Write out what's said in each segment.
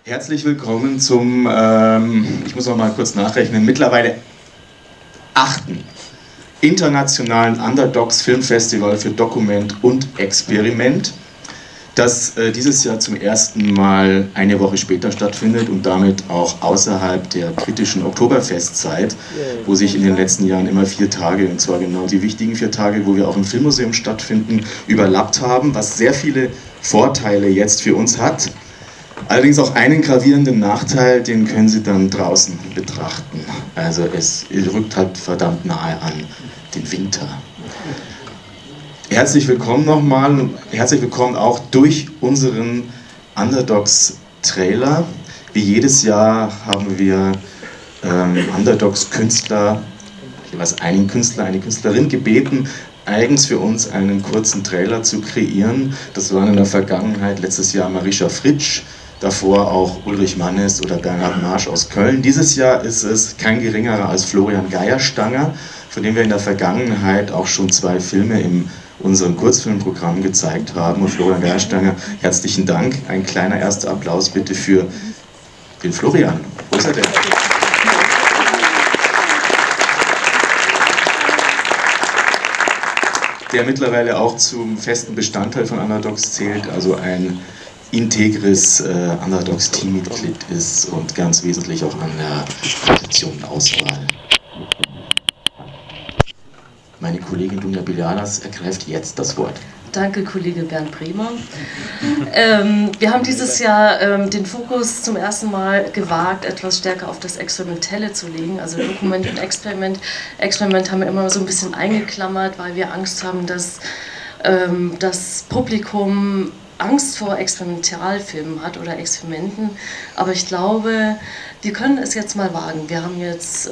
Herzlich willkommen zum, ich muss noch mal kurz nachrechnen, mittlerweile 8. internationalen Underdox-Filmfestival für Dokument und Experiment, das dieses Jahr zum ersten Mal eine Woche später stattfindet und damit auch außerhalb der kritischen Oktoberfestzeit, wo sich in den letzten Jahren immer 4 Tage, und zwar genau die wichtigen 4 Tage, wo wir auch im Filmmuseum stattfinden, überlappt haben, was sehr viele Vorteile jetzt für uns hat. Allerdings auch einen gravierenden Nachteil, den können Sie dann draußen betrachten. Also es rückt halt verdammt nahe an den Winter. Herzlich willkommen nochmal, herzlich willkommen auch durch unseren Underdox-Trailer. Wie jedes Jahr haben wir Underdox-Künstler, jeweils einen Künstler, eine Künstlerin gebeten, eigens für uns einen kurzen Trailer zu kreieren. Das waren in der Vergangenheit letztes Jahr Marisha Fritsch, davor auch Ulrich Mannes oder Bernhard Marsch aus Köln. Dieses Jahr ist es kein geringerer als Florian Geierstanger, von dem wir in der Vergangenheit auch schon 2 Filme in unserem Kurzfilmprogramm gezeigt haben. Und Florian Geierstanger, herzlichen Dank. Ein kleiner erster Applaus bitte für den Florian. Wo ist er denn? Der mittlerweile auch zum festen Bestandteil von Underdox zählt, also ein integres Underdox-Teammitglied ist und ganz wesentlich auch an der Positionenauswahl. Meine Kollegin Dunja Bilialas ergreift jetzt das Wort. Danke, Kollege Bernd Bremer. Wir haben dieses Jahr den Fokus zum ersten Mal gewagt, etwas stärker auf das Experimentelle zu legen. Also Dokument und Experiment. Experiment haben wir immer so ein bisschen eingeklammert, weil wir Angst haben, dass das Publikum Angst vor Experimentalfilmen hat oder Experimenten. Aber ich glaube, wir können es jetzt mal wagen. Wir haben jetzt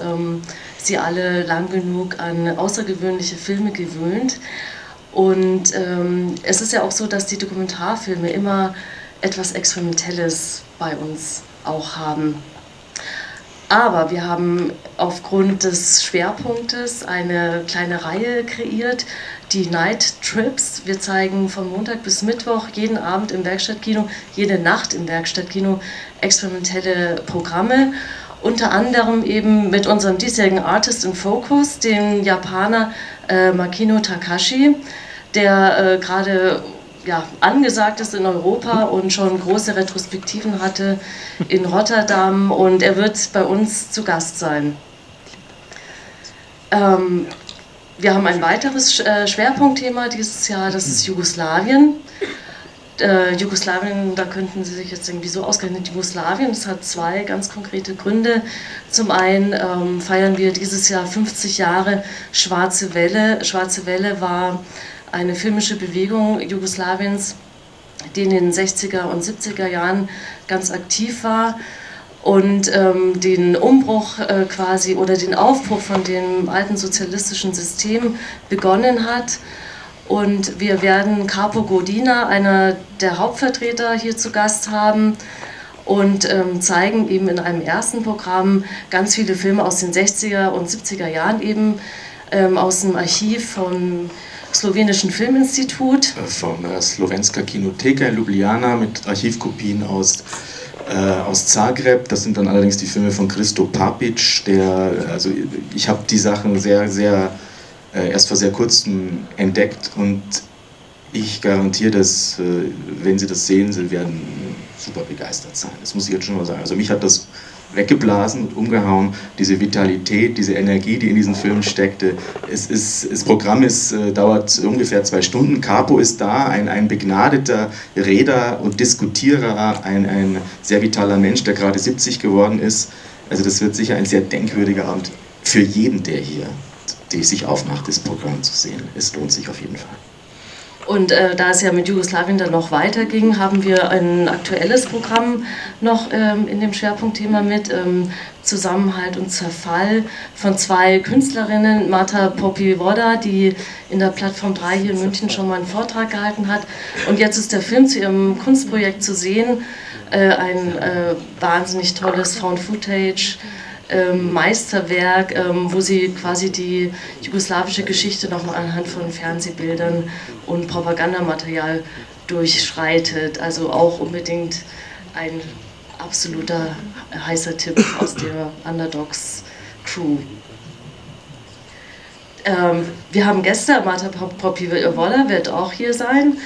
Sie alle lang genug an außergewöhnliche Filme gewöhnt. Und es ist ja auch so, dass die Dokumentarfilme immer etwas Experimentelles bei uns auch haben. Aber wir haben aufgrund des Schwerpunktes eine kleine Reihe kreiert, die Night Trips. Wir zeigen von Montag bis Mittwoch jeden Abend im Werkstattkino, jede Nacht im Werkstattkino experimentelle Programme. Unter anderem eben mit unserem diesjährigen Artist in Focus, dem Japaner Makino Takashi, der gerade angesagt ist in Europa und schon große Retrospektiven hatte in Rotterdam, und er wird bei uns zu Gast sein. Wir haben ein weiteres Schwerpunktthema dieses Jahr, das ist Jugoslawien. Jugoslawien, da könnten Sie sich jetzt irgendwie so ausgerechnet Jugoslawien, das hat 2 ganz konkrete Gründe. Zum einen feiern wir dieses Jahr 50 Jahre Schwarze Welle. Schwarze Welle war eine filmische Bewegung Jugoslawiens, die in den 60er und 70er Jahren ganz aktiv war und den Umbruch quasi oder den Aufbruch von dem alten sozialistischen System begonnen hat. Und wir werden Capo Godina, einer der Hauptvertreter, hier zu Gast haben und zeigen eben in einem ersten Programm ganz viele Filme aus den 60er und 70er Jahren eben aus dem Archiv vom slowenischen Filminstitut. Von der Slovenska Kinoteka in Ljubljana mit Archivkopien aus Zagreb. Das sind dann allerdings die Filme von Christo Papic, also ich habe die Sachen erst vor sehr kurzem entdeckt, und ich garantiere, dass, wenn Sie das sehen, Sie werden super begeistert sein. Das muss ich jetzt schon mal sagen. Also mich hat das weggeblasen und umgehauen, diese Vitalität, diese Energie, die in diesen Filmen steckte. Das Programm dauert ungefähr 2 Stunden. Capo ist da, ein begnadeter Redner und Diskutierer, ein sehr vitaler Mensch, der gerade 70 geworden ist. Also das wird sicher ein sehr denkwürdiger Abend für jeden, der hier sich aufmacht, das Programm zu sehen. Es lohnt sich auf jeden Fall. Und da es ja mit Jugoslawien dann noch weiterging, haben wir ein aktuelles Programm noch in dem Schwerpunktthema mit, Zusammenhalt und Zerfall, von 2 Künstlerinnen, Marta Popivoda, die in der Plattform 3 hier in München schon mal einen Vortrag gehalten hat. Und jetzt ist der Film zu ihrem Kunstprojekt zu sehen, ein wahnsinnig tolles Found-Footage, Meisterwerk, wo sie quasi die jugoslawische Geschichte nochmal anhand von Fernsehbildern und Propagandamaterial durchschreitet. Also auch unbedingt ein absoluter heißer Tipp aus der Underdox-Crew. Wir haben Gäste, Martha Poppy-Woller wird auch hier sein.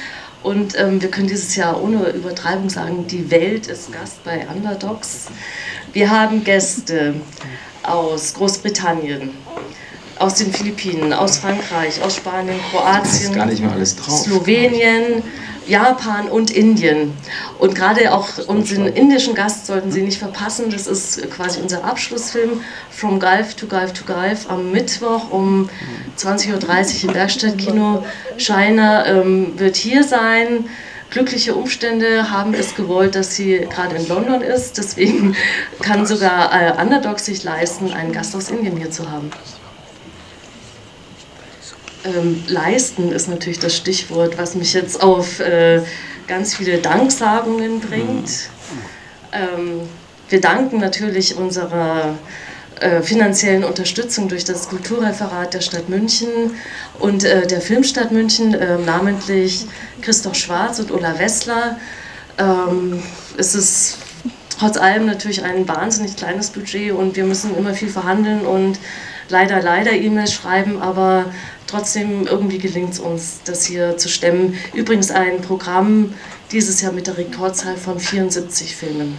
Und wir können dieses Jahr ohne Übertreibung sagen, die Welt ist Gast bei Underdogs. Wir haben Gäste aus Großbritannien, aus den Philippinen, aus Frankreich, aus Spanien, Kroatien, gar nicht mal alles drauf. Slowenien, Japan und Indien. Und gerade auch unseren indischen Gast sollten Sie nicht verpassen. Das ist quasi unser Abschlussfilm From Gulf to Gulf to Gulf am Mittwoch um 20:30 Uhr im Werkstattkino. China wird hier sein. Glückliche Umstände haben es gewollt, dass sie gerade in London ist. Deswegen kann sogar Underdogs sich leisten, einen Gast aus Indien hier zu haben. Leisten ist natürlich das Stichwort, was mich jetzt auf ganz viele Danksagungen bringt. Wir danken natürlich unserer finanziellen Unterstützung durch das Kulturreferat der Stadt München und der Filmstadt München, namentlich Christoph Schwarz und Ulla Wessler. Es ist trotz allem natürlich ein wahnsinnig kleines Budget und wir müssen immer viel verhandeln und leider E-Mails schreiben, aber trotzdem irgendwie gelingt es uns, das hier zu stemmen. Übrigens ein Programm dieses Jahr mit der Rekordzahl von 74 Filmen.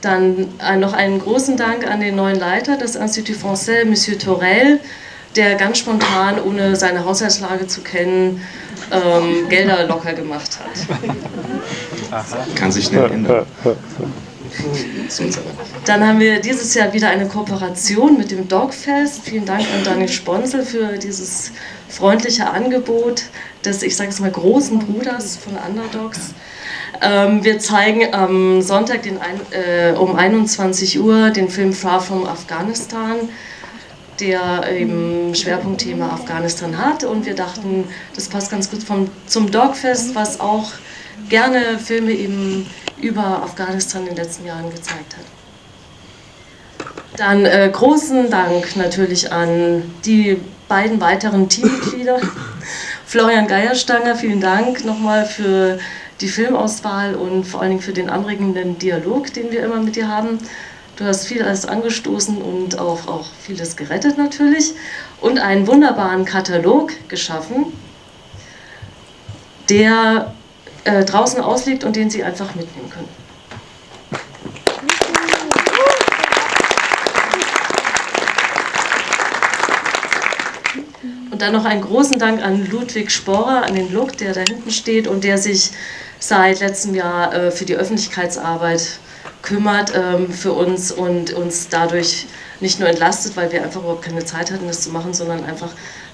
Dann noch einen großen Dank an den neuen Leiter des Institut Français, Monsieur Torel, der ganz spontan, ohne seine Haushaltslage zu kennen, Gelder locker gemacht hat. Kann sich schnell ändern. Dann haben wir dieses Jahr wieder eine Kooperation mit dem Dogfest. Vielen Dank an Daniel Sponsel für dieses freundliche Angebot des, ich sage es mal, großen Bruders von Underdogs. Wir zeigen am Sonntag um 21 Uhr den Film Far From Afghanistan, der eben Schwerpunktthema Afghanistan hat. Und wir dachten, das passt ganz gut zum Dogfest, was auch gerne Filme eben über Afghanistan in den letzten Jahren gezeigt hat. Dann großen Dank natürlich an die beiden weiteren Teammitglieder. Florian Geierstanger, vielen Dank nochmal für die Filmauswahl und vor allen Dingen für den anregenden Dialog, den wir immer mit dir haben. Du hast vieles angestoßen und auch vieles gerettet natürlich. Und einen wunderbaren Katalog geschaffen, der draußen ausliegt und den Sie einfach mitnehmen können. Und dann noch einen großen Dank an Ludwig Sporer, an den Look, der da hinten steht und der sich seit letztem Jahr für die Öffentlichkeitsarbeit kümmert für uns und uns dadurch nicht nur entlastet, weil wir einfach überhaupt keine Zeit hatten, das zu machen, sondern einfach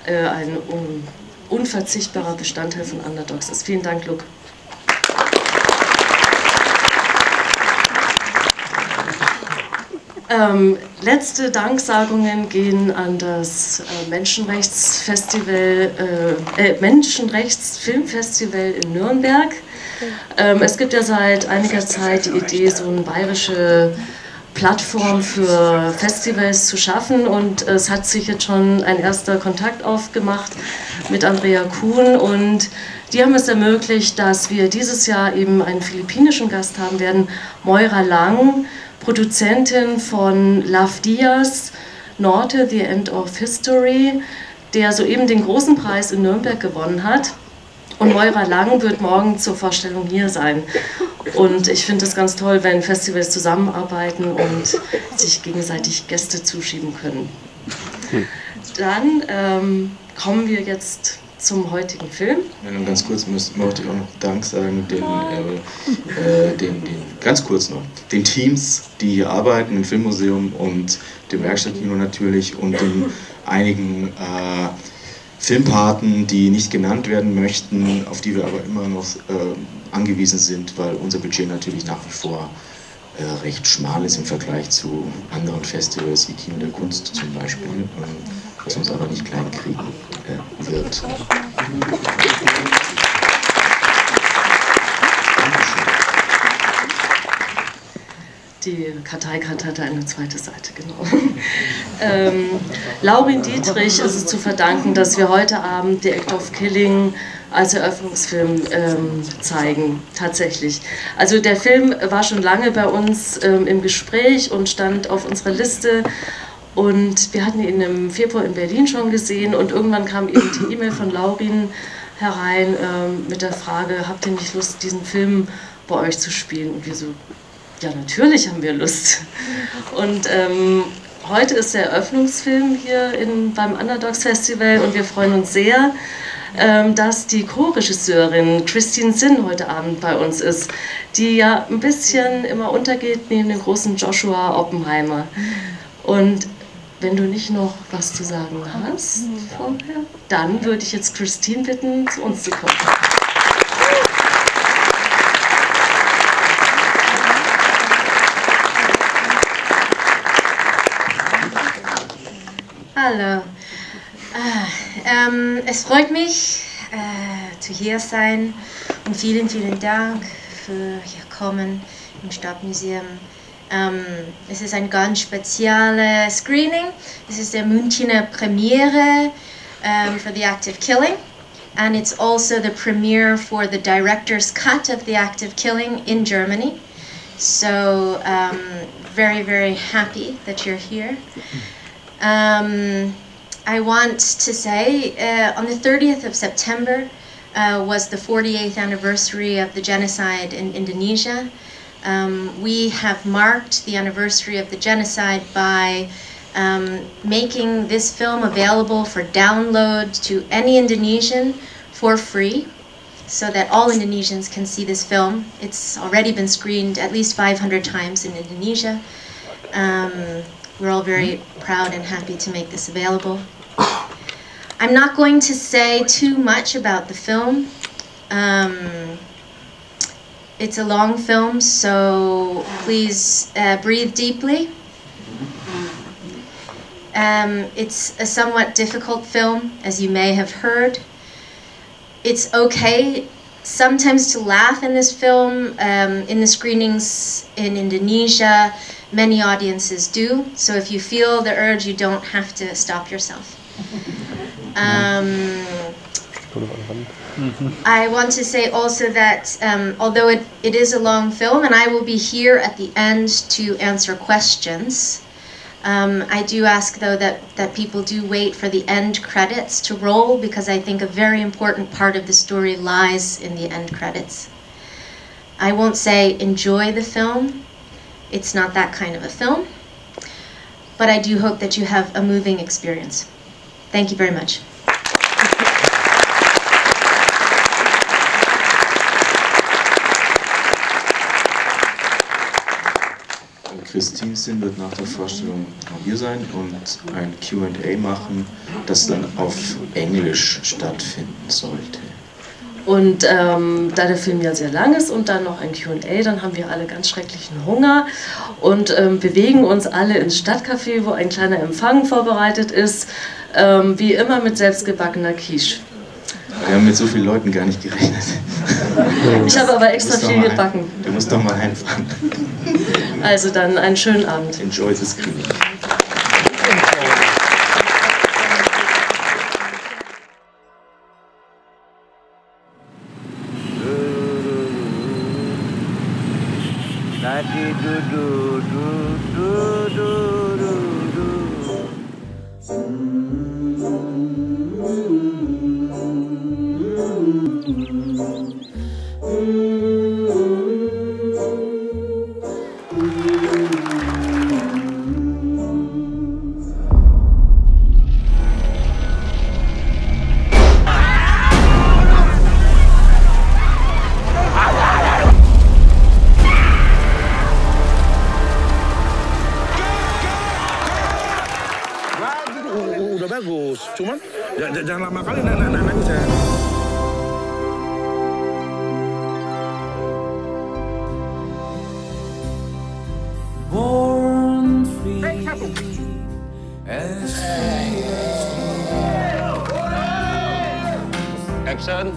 ein unverzichtbarer Bestandteil von Underdogs ist. Vielen Dank, Luke. Letzte Danksagungen gehen an das Menschenrechtsfilmfestival in Nürnberg. Es gibt ja seit einiger Zeit die Idee, so eine bayerische Plattform für Festivals zu schaffen und es hat sich jetzt schon ein erster Kontakt aufgemacht mit Andrea Kuhn und die haben es ermöglicht, dass wir dieses Jahr eben einen philippinischen Gast haben werden, Moira Lang, Produzentin von Love Diaz, Norte, The End of History, der soeben den großen Preis in Nürnberg gewonnen hat. Und Moira Lang wird morgen zur Vorstellung hier sein. Und ich finde es ganz toll, wenn Festivals zusammenarbeiten und sich gegenseitig Gäste zuschieben können. Dann kommen wir jetzt zum heutigen Film. Ja, ganz kurz möchte ich auch noch Dank sagen, ganz kurz noch, den Teams, die hier arbeiten im Filmmuseum und dem Werkstattkino natürlich und den einigen Filmpaten, die nicht genannt werden möchten, auf die wir aber immer noch angewiesen sind, weil unser Budget natürlich nach wie vor recht schmal ist im Vergleich zu anderen Festivals wie Kino der Kunst zum Beispiel, was uns aber nicht klein kriegen wird. Die Karteikarte hatte eine zweite Seite, genau. Laurin Dietrich ist es zu verdanken, dass wir heute Abend The Act of Killing als Eröffnungsfilm zeigen, tatsächlich. Also der Film war schon lange bei uns im Gespräch und stand auf unserer Liste. Und wir hatten ihn im Februar in Berlin schon gesehen und irgendwann kam eben die E-Mail von Laurin herein mit der Frage, habt ihr nicht Lust, diesen Film bei euch zu spielen? Und wir so, ja, natürlich haben wir Lust. Und heute ist der Eröffnungsfilm hier beim Underdox-Festival und wir freuen uns sehr, dass die Co-Regisseurin Cynn heute Abend bei uns ist, die ja ein bisschen immer untergeht neben dem großen Joshua Oppenheimer. Und wenn du nicht noch was zu sagen hast vorher, dann würde ich jetzt Christine bitten, zu uns zu kommen. Hallo. Es freut mich, zu hier sein und vielen, vielen Dank für hier kommen im Stadtmuseum. Es ist ein ganz spezielles Screening. Es ist der Münchner Premiere for The Act of Killing, and it's also the premiere for the director's cut of The Act of Killing in Germany. So very, very happy that you're here. I want to say on the 30th of September was the 48th anniversary of the genocide in Indonesia. We have marked the anniversary of the genocide by making this film available for download to any Indonesian for free, so that all Indonesians can see this film. It's already been screened at least 500 times in Indonesia. We're all very proud and happy to make this available. I'm not going to say too much about the film. It's a long film, so please breathe deeply. It's a somewhat difficult film, as you may have heard. It's okay sometimes to laugh in this film. In the screenings in Indonesia, many audiences do, so if you feel the urge, you don't have to stop yourself. I want to say also that although it is a long film, and I will be here at the end to answer questions, I do ask though that people do wait for the end credits to roll, because I think a very important part of the story lies in the end credits. I won't say enjoy the film. It's not that kind of a film, but I do hope that you have a moving experience. Thank you very much. Christine Cynn wird nach der Vorstellung hier sein und ein Q&A machen, das dann auf Englisch stattfinden sollte. Und da der Film ja sehr lang ist und dann noch ein Q&A, dann haben wir alle ganz schrecklichen Hunger und bewegen uns alle ins Stadtcafé, wo ein kleiner Empfang vorbereitet ist, wie immer mit selbstgebackener Quiche. Wir haben mit so vielen Leuten gar nicht gerechnet. Ich habe aber extra viel gebacken. Du musst doch mal einfahren. Also dann einen schönen Abend. Enjoy the screening. Bagus, cuman jangan lama kali nangis ya. Born free as Action.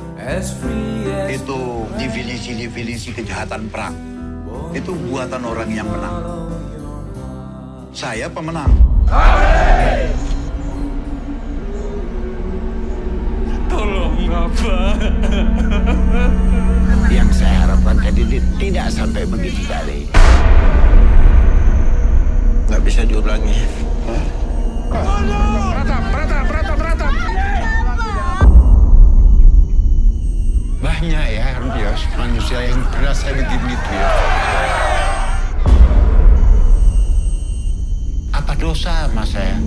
free as Itu definisi kejahatan perang. Itu buatan orang yang menang. Saya pemenang. Tolong, Bapak. Yang saya harapkan tadi tidak sampai begitu kali. Nggak bisa diulangi. Beratap. Banyak ya, Bios, manusia yang berasa begini tuh ya. Apa dosa sama saya?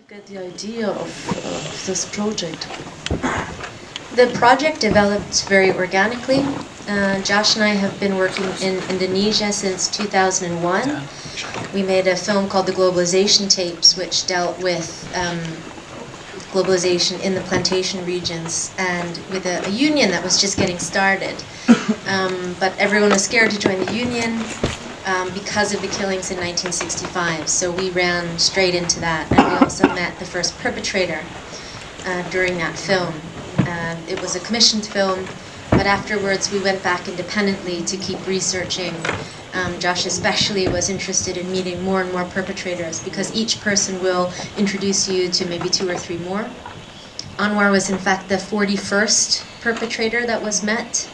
Get the idea of this project? The project developed very organically. Josh and I have been working in Indonesia since 2001. We made a film called The Globalization Tapes, which dealt with globalization in the plantation regions and with a union that was just getting started. But everyone was scared to join the union because of the killings in 1965. So we ran straight into that, and we also met the first perpetrator during that film. It was a commissioned film, but afterwards we went back independently to keep researching. Josh especially was interested in meeting more and more perpetrators, because each person will introduce you to maybe 2 or 3 more. Anwar was in fact the 41st perpetrator that was met.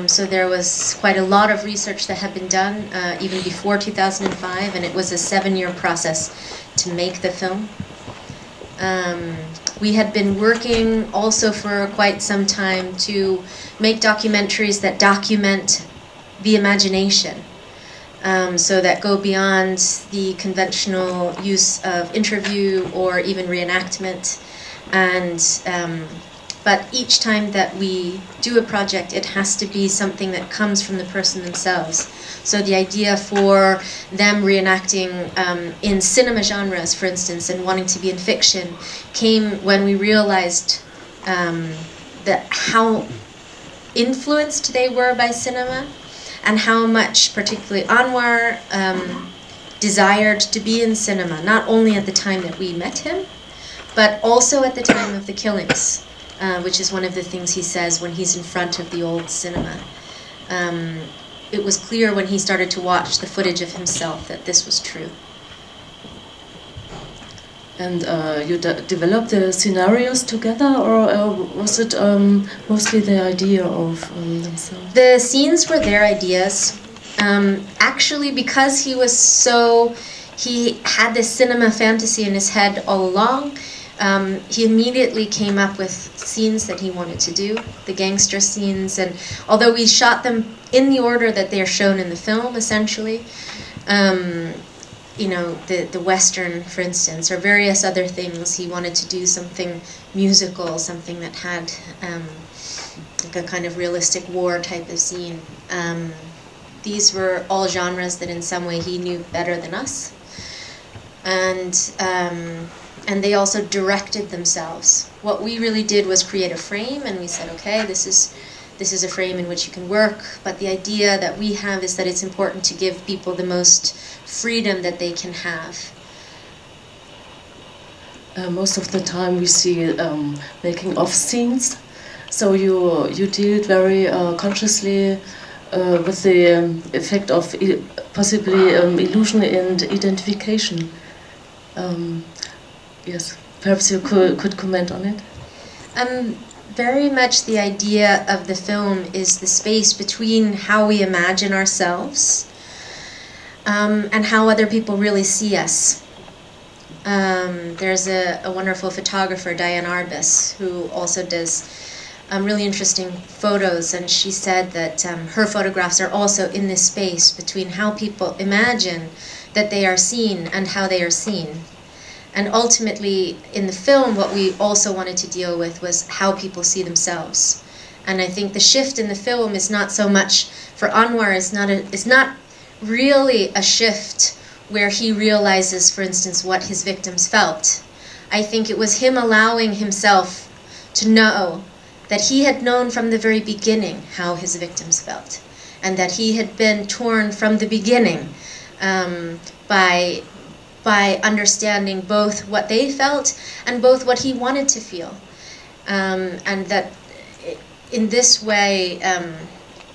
So there was quite a lot of research that had been done even before 2005, and it was a 7-year process to make the film. We had been working also for quite some time to make documentaries that document the imagination, so that go beyond the conventional use of interview or even reenactment. And but each time that we do a project, it has to be something that comes from the person themselves. So the idea for them reenacting in cinema genres, for instance, and wanting to be in fiction, came when we realized that how influenced they were by cinema, and how much particularly Anwar desired to be in cinema, not only at the time that we met him, but also at the time of the killings. Which is one of the things he says when he's in front of the old cinema. It was clear when he started to watch the footage of himself that this was true. And you developed the scenarios together, or was it mostly the idea of themselves? The scenes were their ideas. Actually, because he had this cinema fantasy in his head all along, he immediately came up with scenes that he wanted to do, the gangster scenes, and although we shot them in the order that they are shown in the film, essentially, you know, the Western, for instance, or various other things, he wanted to do something musical, something that had like a kind of realistic war type of scene. These were all genres that in some way he knew better than us. And they also directed themselves. What we really did was create a frame, and we said, okay, this is a frame in which you can work, but the idea that we have is that it's important to give people the most freedom that they can have. Most of the time we see making of scenes, so you deal very consciously with the effect of possibly illusion and identification. Yes, perhaps you could comment on it. Very much the idea of the film is the space between how we imagine ourselves and how other people really see us. There's a wonderful photographer, Diane Arbus, who also does really interesting photos, and she said that her photographs are also in this space between how people imagine that they are seen and how they are seen. And ultimately, in the film, what we also wanted to deal with was how people see themselves. And I think the shift in the film is not so much, for Anwar, is not really a shift where he realizes, for instance, what his victims felt. I think it was him allowing himself to know that he had known from the very beginning how his victims felt, and that he had been torn from the beginning by understanding both what they felt and both what he wanted to feel. And that in this way,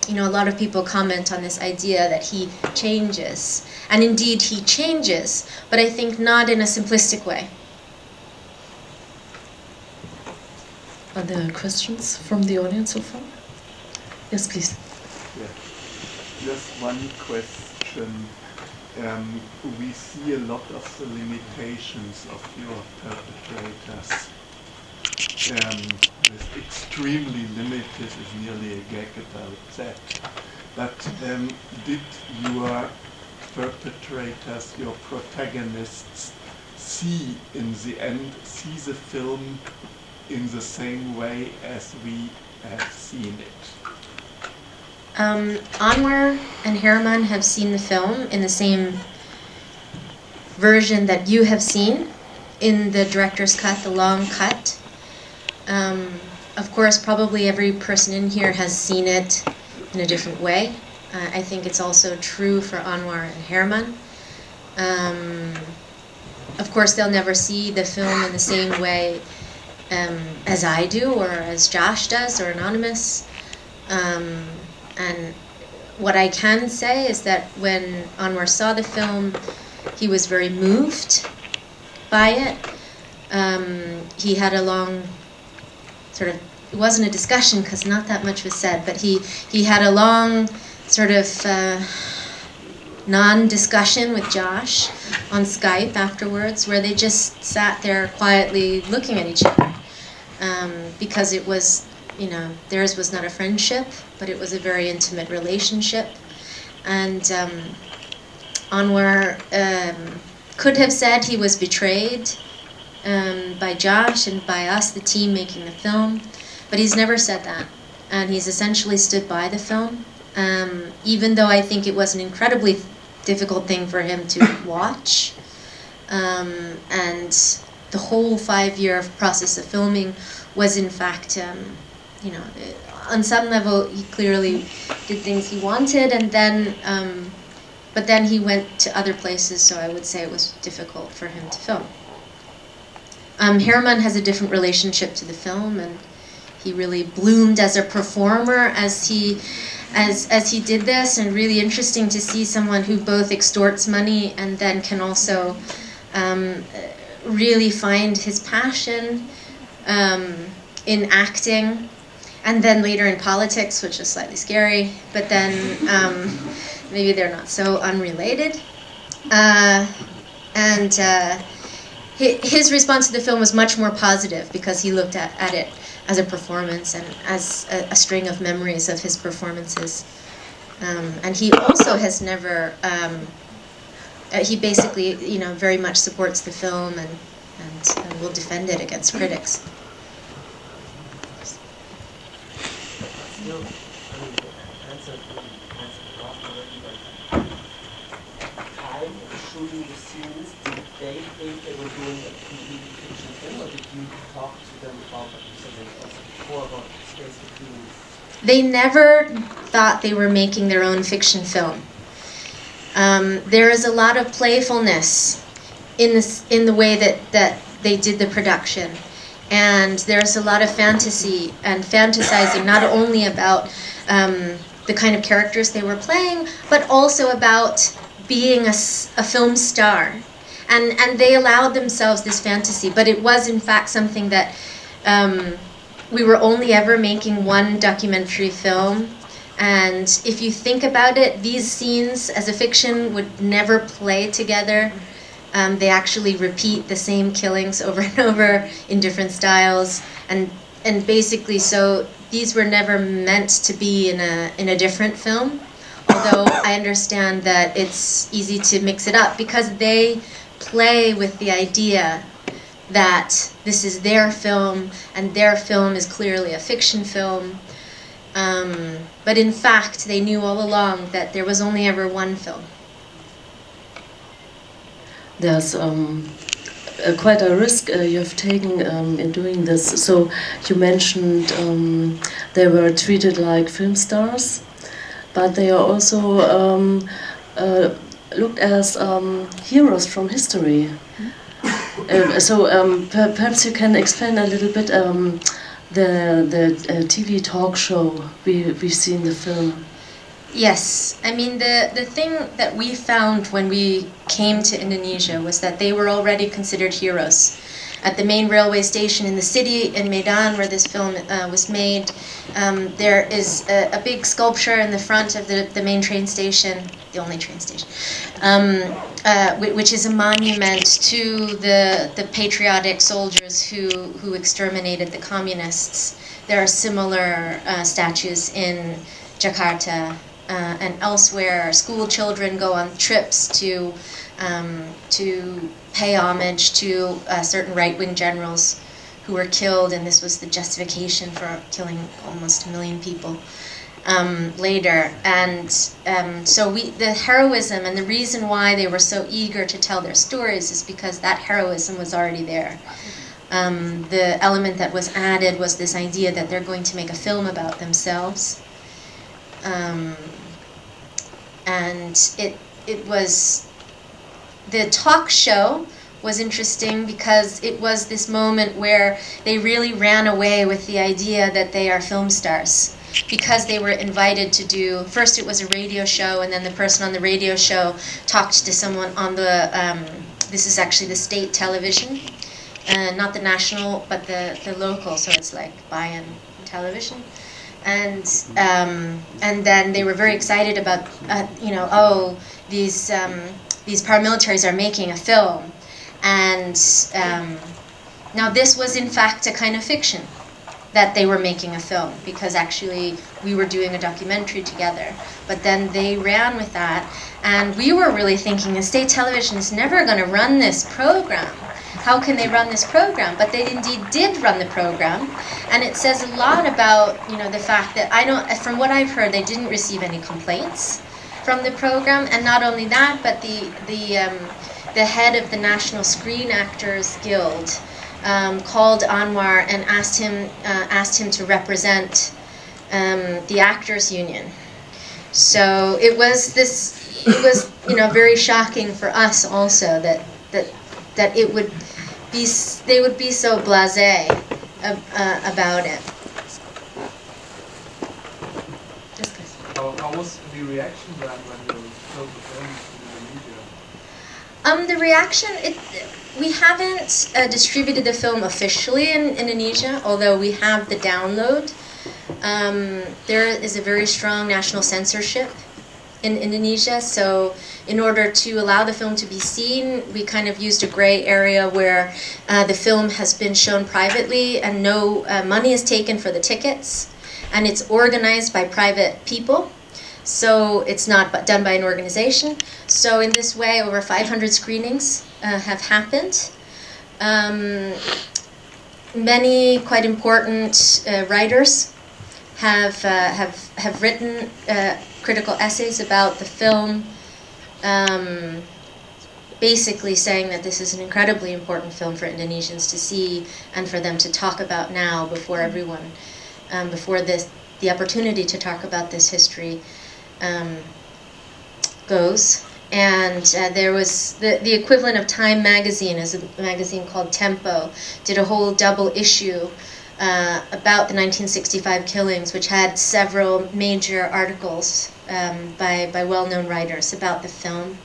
you know, a lot of people comment on this idea that he changes. And indeed he changes, but I think not in a simplistic way. Are there questions from the audience so far? Yes, please. Yeah. Just one question. We see a lot of the limitations of your perpetrators. With extremely limited is nearly a gag about that. But did your perpetrators, your protagonists, see in the end, see the film in the same way as we have seen it? Anwar and Herman have seen the film in the same version that you have seen, in the director's cut, the long cut. Of course, probably every person in here has seen it in a different way. I think it's also true for Anwar and Herman. Of course, they'll never see the film in the same way as I do, or as Josh does, or Anonymous. And what I can say is that when Anwar saw the film, he was very moved by it. He had a long sort of, it wasn't a discussion because not that much was said, but he had a long sort of non-discussion with Josh on Skype afterwards, where they just sat there quietly looking at each other. Because it was, you know, theirs was not a friendship, but it was a very intimate relationship. And Anwar could have said he was betrayed by Josh and by us, the team making the film, but he's never said that. And he's essentially stood by the film, even though I think it was an incredibly difficult thing for him to watch. And the whole 5-year process of filming was in fact, you know, on some level he clearly did things he wanted, and then, but then he went to other places, so I would say it was difficult for him to film. Herman has a different relationship to the film, and he really bloomed as a performer as he did this, and really interesting to see someone who both extorts money and then can also really find his passion in acting, and then later in politics, which is slightly scary, but then maybe they're not so unrelated. His response to the film was much more positive because he looked at it as a performance and as a string of memories of his performances. And he also has never, he basically, you know, very much supports the film and will defend it against critics. Still, I mean, the answer time of shooting the scenes, did they think they were doing a completely fiction film, or did you talk to them about, like you said also before, about the space between? They never thought they were making their own fiction film. There is a lot of playfulness in the way that they did the production. And there's a lot of fantasy and fantasizing, not only about the kind of characters they were playing, but also about being a film star. And they allowed themselves this fantasy, but it was in fact something that we were only ever making one documentary film. And if you think about it, these scenes as a fiction would never play together. They actually repeat the same killings over and over in different styles, and basically, so these were never meant to be in a different film. Although I understand that it's easy to mix it up because they play with the idea that this is their film and their film is clearly a fiction film. But in fact, they knew all along that there was only ever one film. There's quite a risk you have taken in doing this. So you mentioned they were treated like film stars, but they are also looked as heroes from history. So perhaps you can explain a little bit the TV talk show we see in the film. Yes, I mean the thing that we found when we came to Indonesia was that they were already considered heroes. At the main railway station in the city, in Medan, where this film was made, there is a big sculpture in the front of the main train station, the only train station, which is a monument to the patriotic soldiers who exterminated the communists. There are similar statues in Jakarta and elsewhere. School children go on trips to pay homage to certain right-wing generals who were killed, and this was the justification for killing almost 1 million people later. And so the heroism and the reason why they were so eager to tell their stories is because that heroism was already there. The element that was added was this idea that they're going to make a film about themselves. And it was, the talk show was interesting because it was this moment where they really ran away with the idea that they are film stars, because they were invited to do, first it was a radio show, and then the person on the radio show talked to someone on the, this is actually the state television, not the national, but the local, so it's like Bayan television. And then they were very excited about, you know, oh, these paramilitaries are making a film. And now this was in fact a kind of fiction, that they were making a film, because actually we were doing a documentary together. But then they ran with that, and we were really thinking, the state television is never going to run this program. How can they run this program? But they indeed did run the program, and it says a lot about, you know, the fact that from what I've heard, they didn't receive any complaints from the program, and not only that, but the head of the National Screen Actors Guild called Anwar and asked him to represent the Actors Union. So it was you know, very shocking for us also that it would be, they would be so blasé about it. How was the reaction then when you showed the film in Indonesia? The reaction, we haven't distributed the film officially in Indonesia, although we have the download. There is a very strong national censorship in Indonesia, so in order to allow the film to be seen, we kind of used a gray area where the film has been shown privately and no money is taken for the tickets, and it's organized by private people, so it's not done by an organization. So in this way, over 500 screenings have happened. Many quite important writers have written critical essays about the film, basically saying that this is an incredibly important film for Indonesians to see and for them to talk about now before everyone, before the opportunity to talk about this history goes. And there was the equivalent of Time magazine, is a magazine called Tempo, did a whole double issue about the 1965 killings, which had several major articles by well-known writers about the film.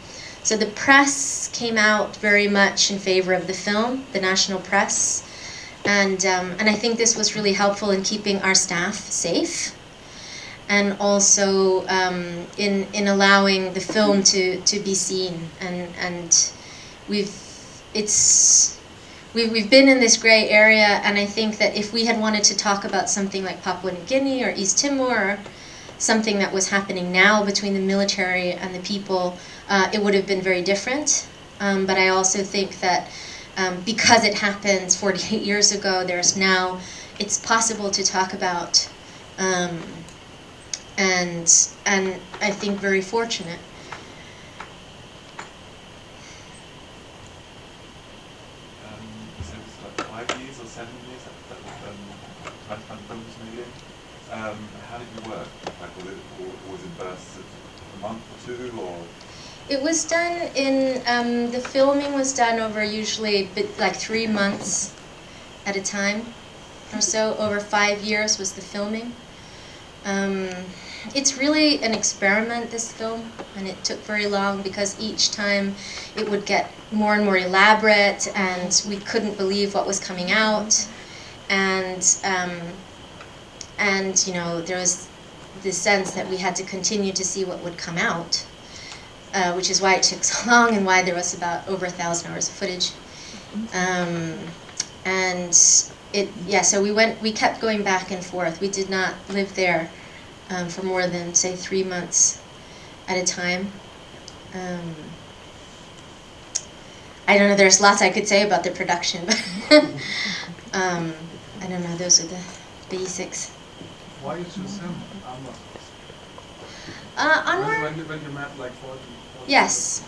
So the press came out very much in favor of the film, the national press, and I think this was really helpful in keeping our staff safe, and also in allowing the film to be seen. And we've been in this gray area, and I think that if we had wanted to talk about something like Papua New Guinea or East Timor, something that was happening now between the military and the people, it would have been very different. But I also think that because it happened 48 years ago, it's possible to talk about, and I think very fortunate. how did you work? Like, was it bursts of a month or two, or? It was done in, the filming was done over usually like 3 months at a time or so. Over 5 years was the filming. It's really an experiment, this film, and it took very long because each time it would get more and more elaborate, and we couldn't believe what was coming out. And you know, there was this sense that we had to continue to see what would come out, which is why it took so long and why there was about over 1,000 hours of footage. And so we kept going back and forth. We did not live there for more than, say, 3 months at a time. I don't know, there's lots I could say about the production, but I don't know, those are the basics. Why you choose him? Anwar? When you met like 40 Yes.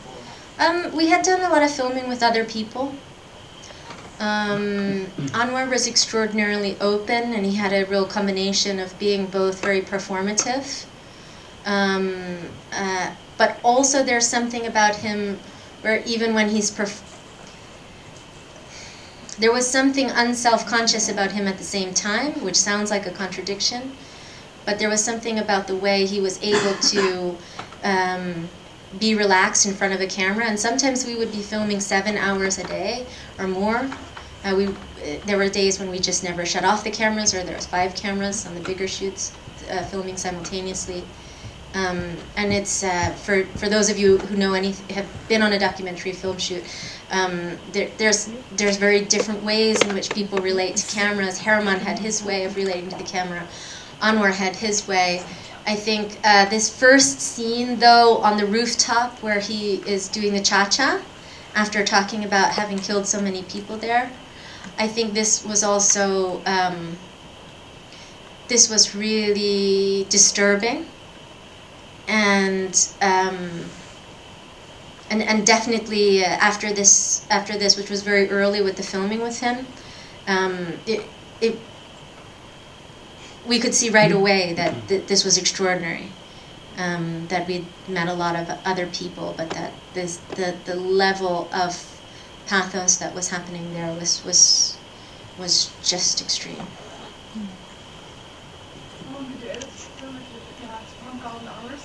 We had done a lot of filming with other people. Anwar was extraordinarily open, and he had a real combination of being both very performative, but also there's something about him where even when he's there was something unself-conscious about him at the same time, which sounds like a contradiction, but there was something about the way he was able to be relaxed in front of a camera. And sometimes we would be filming 7 hours a day or more. There were days when we just never shut off the cameras, or there was 5 cameras on the bigger shoots filming simultaneously. And it's for those of you who know have been on a documentary film shoot. There's very different ways in which people relate to cameras. Herman had his way of relating to the camera. Anwar had his way. I think this first scene, though, on the rooftop where he is doing the cha-cha, after talking about having killed so many people there, I think this was also, this was really disturbing, and definitely after this, which was very early with the filming with him, we could see right away that this was extraordinary, that we'd met a lot of other people, but that the level of pathos that was happening there was just extreme. How long did you edit the film if you had 1,000 hours?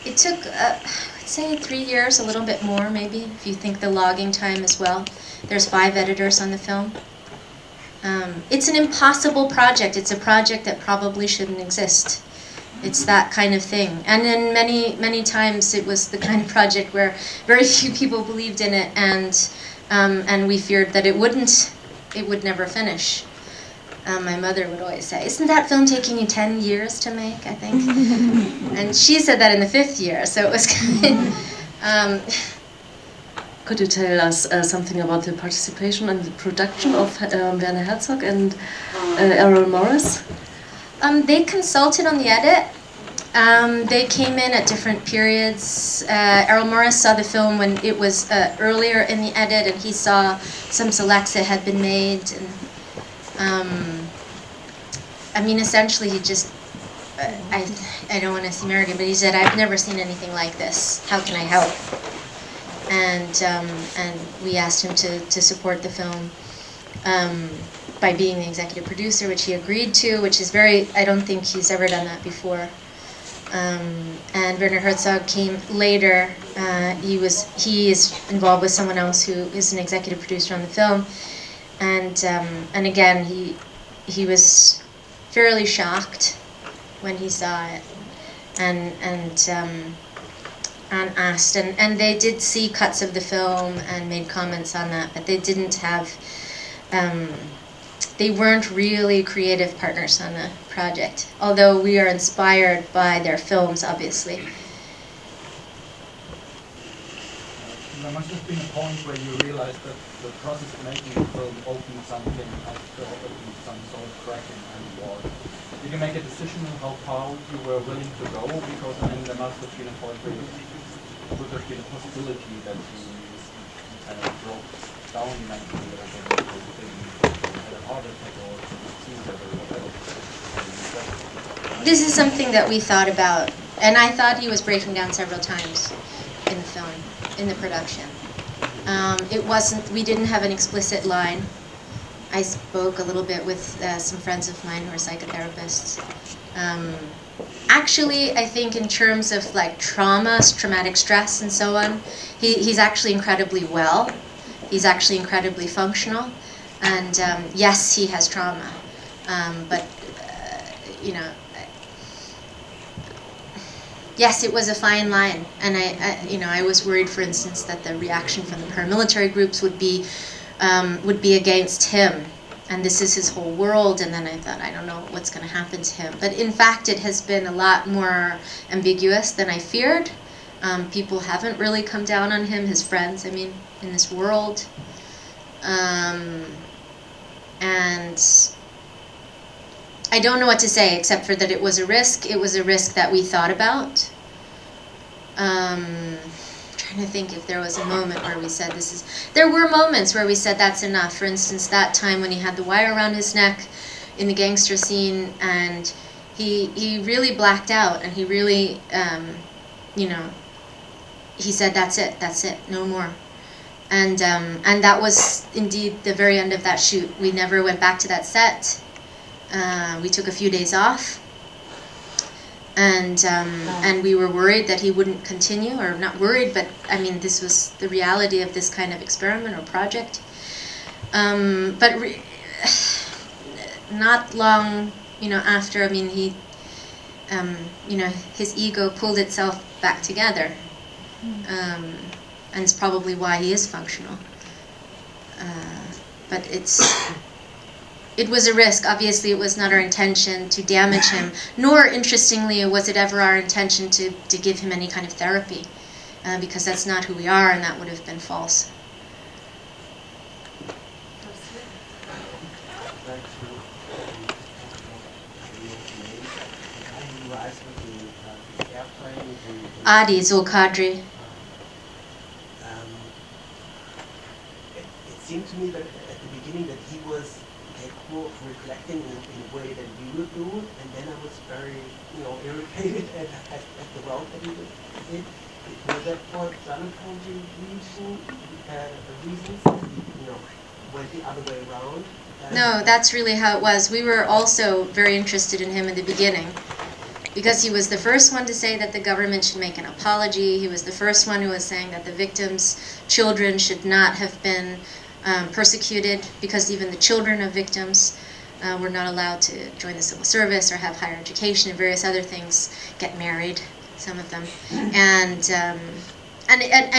It took, I'd say 3 years, a little bit more maybe, if you think the logging time as well. There's 5 editors on the film. It's an impossible project. It's a project that probably shouldn't exist. It's that kind of thing. And then many times it was the kind of project where very few people believed in it, and we feared that it would never finish. My mother would always say, "Isn't that film taking you 10 years to make, I think?" And she said that in the 5th year, so it was kind of, Could you tell us something about the participation and the production of Werner Herzog and Errol Morris? They consulted on the edit. They came in at different periods. Errol Morris saw the film when it was earlier in the edit, and he saw some selects that had been made. And, I mean, essentially, he just, I don't want to seem arrogant, but he said, "I've never seen anything like this. How can I help?" And we asked him to support the film by being the executive producer, which he agreed to, which is very, I don't think he's ever done that before. And Werner Herzog came later. He is involved with someone else who is an executive producer on the film, and again he was fairly shocked when he saw it, and asked, and they did see cuts of the film and made comments on that, but they didn't have, they weren't really creative partners on the project, although we are inspired by their films, obviously. There must have been a point where you realized that the process of making a film opened something, opened some sort of crack in the wall. Did you make a decision on how far you were willing to go? Because I mean, there must have been a point where would have been a possibility that you kind of dropped down eventually, or they had a heart attack or suicide or whatever. This is something that we thought about, and I thought he was breaking down several times in the film, in the production. It wasn't, we didn't have an explicit line. I spoke a little bit with some friends of mine who are psychotherapists. Actually, I think in terms of like trauma, traumatic stress and so on, he's actually incredibly well. He's actually incredibly functional. And yes, he has trauma. But, you know, yes, it was a fine line. And I was worried, for instance, that the reaction from the paramilitary groups would be against him. And this is his whole world, and then I thought, I don't know what's going to happen to him. But in fact, it has been a lot more ambiguous than I feared. People haven't really come down on him, his friends, I mean, in this world. And I don't know what to say, except for that it was a risk. It was a risk that we thought about. Trying to think if there was a moment where we said this is... There were moments where we said that's enough. For instance, that time when he had the wire around his neck in the gangster scene, and he really blacked out, and he really, you know, he said, that's it, no more. And that was indeed the very end of that shoot. We never went back to that set. We took a few days off. And we were worried that he wouldn't continue, or not worried, but I mean, this was the reality of this kind of experiment or project. But not long, you know, after, I mean, he, you know, his ego pulled itself back together, and it's probably why he is functional. But it was a risk. Obviously, it was not our intention to damage him, nor, interestingly, was it ever our intention to give him any kind of therapy, because that's not who we are, and that would have been false. Adi Zulkadri. It seemed to me that at the beginning that he was capable of reflecting in a way that we would do, and then I was very, you know, irritated at the route that he did. Was that for dramaturgy reasons, you know, went the other way around? No, that's really how it was. We were also very interested in him in the beginning, because he was the first one to say that the government should make an apology. He was the first one who was saying that the victims' children should not have been persecuted, because even the children of victims were not allowed to join the civil service or have higher education and various other things, get married, some of them. And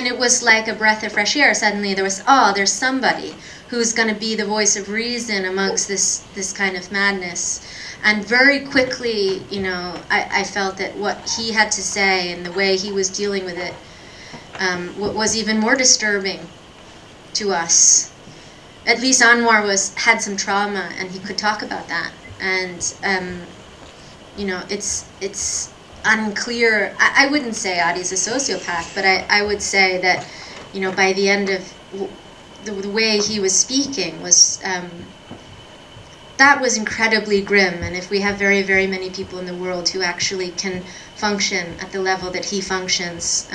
it was like a breath of fresh air. Suddenly there was, oh, there's somebody who's going to be the voice of reason amongst this kind of madness. And very quickly, you know, I felt that what he had to say and the way he was dealing with it was even more disturbing to us. At least Anwar had some trauma, and he could talk about that. And you know, it's unclear. I wouldn't say Adi's a sociopath, but I would say that, you know, by the end of the way he was speaking was that was incredibly grim. And if we have very, very many people in the world who actually can function at the level that he functions,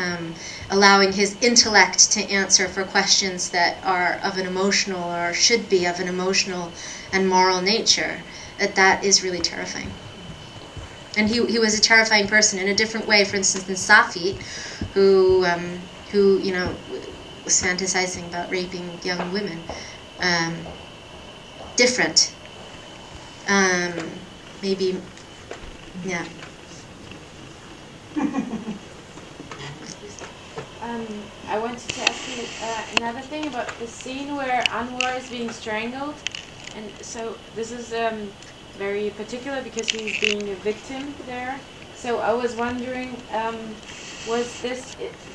allowing his intellect to answer for questions that are of an emotional, or should be of an emotional and moral nature, that is really terrifying. And he was a terrifying person in a different way. For instance, than Safi, who you know, was fantasizing about raping young women. Different. Maybe, yeah. I wanted to ask you another thing about the scene where Anwar is being strangled, and so this is very particular because he's being a victim there. So I was wondering,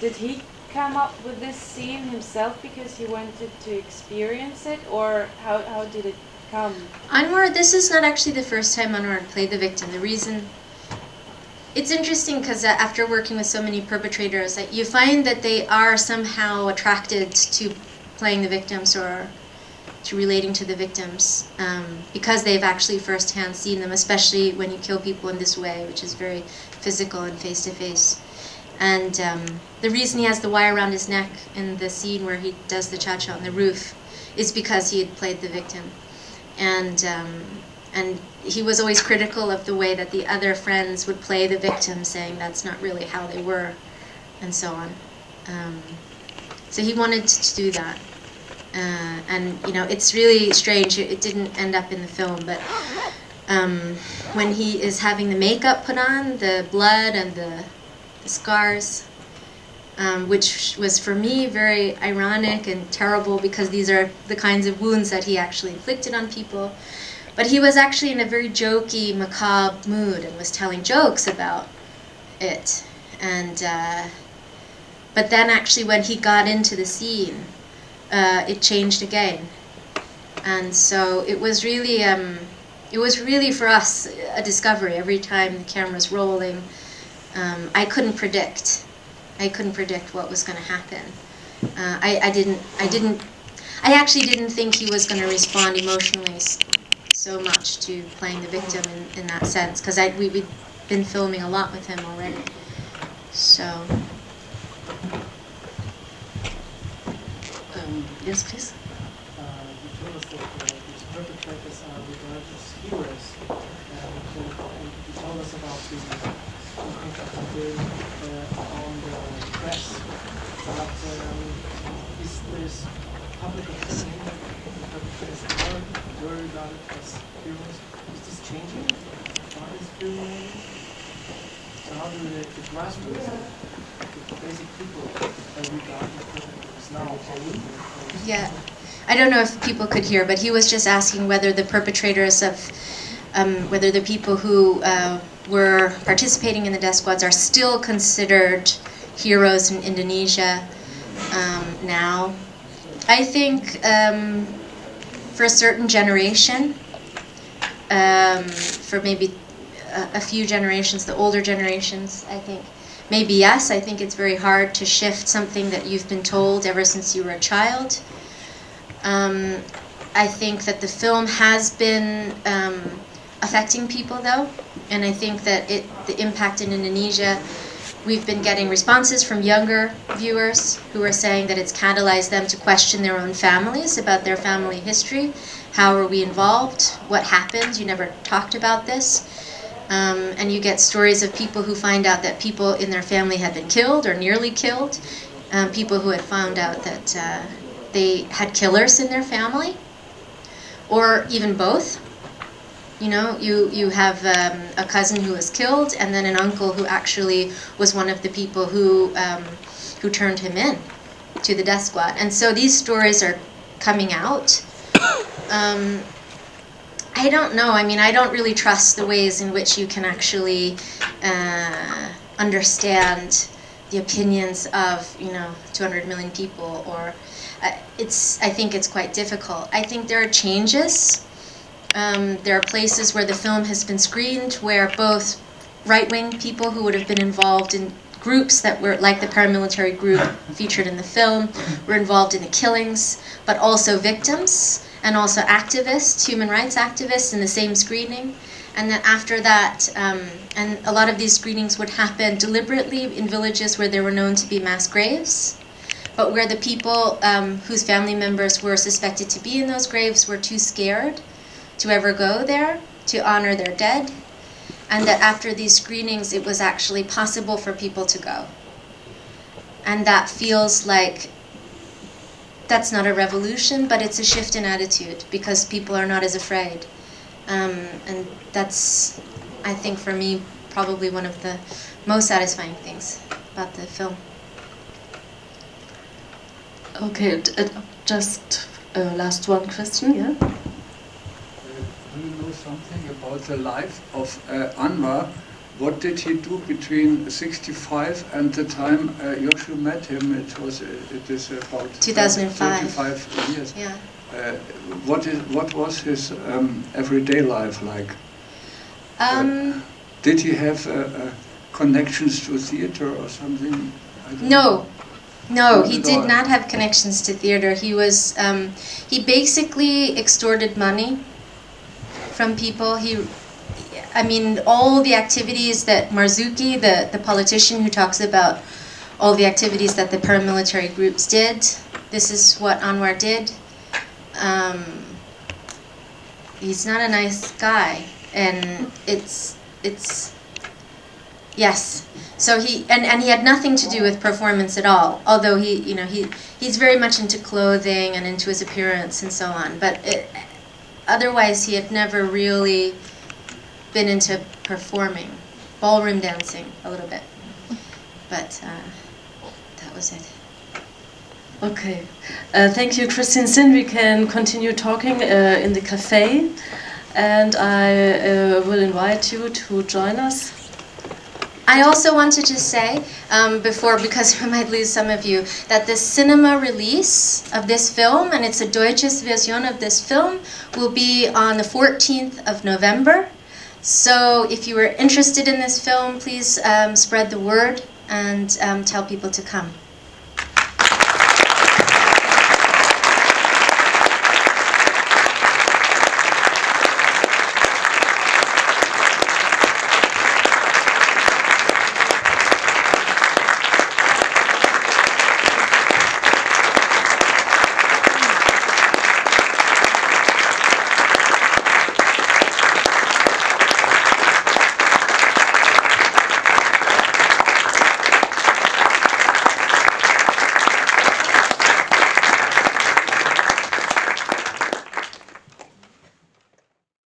did he come up with this scene himself because he wanted to experience it, or how did it come? Anwar, this is not actually the first time Anwar played the victim. The reason... It's interesting because after working with so many perpetrators, you find that they are somehow attracted to playing the victims or to relating to the victims, because they've actually firsthand seen them, especially when you kill people in this way, which is very physical and face-to-face. And the reason he has the wire around his neck in the scene where he does the cha-cha on the roof is because he had played the victim. And he was always critical of the way that the other friends would play the victim, saying that's not really how they were, and so on. So he wanted to do that. And you know, it's really strange, it didn't end up in the film, but when he is having the makeup put on, the blood and the scars, which was for me very ironic and terrible, because these are the kinds of wounds that he actually inflicted on people. But he was actually in a very jokey, macabre mood and was telling jokes about it. And but then actually when he got into the scene, it changed again. And so it was really for us a discovery. Every time the camera's rolling, I couldn't predict what was going to happen. I actually didn't think he was going to respond emotionally so much to playing the victim in that sense, because we'd been filming a lot with him already. So. Yes, please. You told us that these perpetrators are regarded as heroes. You told us about the impact of the film on the press. But is this public opinion that the perpetrators were regarded as heroes? Is this changing? Are these being? So how do the grassroots, the basic people, regard the perpetrators now? Yeah, I don't know if people could hear, but he was just asking whether the perpetrators of, whether the people who were participating in the death squads are still considered heroes in Indonesia now. I think for a certain generation, for maybe a few generations, the older generations, I think, maybe yes. I think it's very hard to shift something that you've been told ever since you were a child. I think that the film has been affecting people, though, and I think that the impact in Indonesia, we've been getting responses from younger viewers who are saying that it's catalyzed them to question their own families, about their family history. How are we involved? What happened? You never talked about this. And you get stories of people who find out that people in their family had been killed or nearly killed, people who had found out that they had killers in their family, or even both. You know, you have a cousin who was killed, and then an uncle who actually was one of the people who turned him in to the death squad. And so these stories are coming out. I don't know. I mean, I don't really trust the ways in which you can actually understand the opinions of, 200 million people, or I think it's quite difficult. I think there are changes. There are places where the film has been screened where both right-wing people who would have been involved in groups that were like the paramilitary group featured in the film were involved in the killings, but also victims and also activists, human rights activists, in the same screening. And then after that, and a lot of these screenings would happen deliberately in villages where there were known to be mass graves, but where the people whose family members were suspected to be in those graves were too scared to ever go there to honor their dead, and that after these screenings it was actually possible for people to go. And that feels like, that's not a revolution, but it's a shift in attitude, because people are not as afraid. And that's, I think for me, probably one of the most satisfying things about the film. Okay, just last one question, yeah? Do you know something about the life of Anwar? What did he do between 65 and the time Joshua met him? It is about 2005. 35 years. Yeah. What was his everyday life like? Did he have connections to theater or something? No, No, he did not have connections to theater. He was, he basically extorted money from people. I mean, all the activities that Marzuki, the politician who talks about all the activities that the paramilitary groups did, this is what Anwar did. He's not a nice guy, and it's yes. So he had nothing to do with performance at all. Although he's very much into clothing and into his appearance and so on. But otherwise, he had never really been into performing, ballroom dancing a little bit. But that was it. Okay, thank you, Christine Cynn. We can continue talking in the cafe, and I will invite you to join us. I also wanted to say, before, because we might lose some of you, that the cinema release of this film, and it's a deutsches Version of this film, will be on the 14th of November. So if you are interested in this film, please spread the word and tell people to come.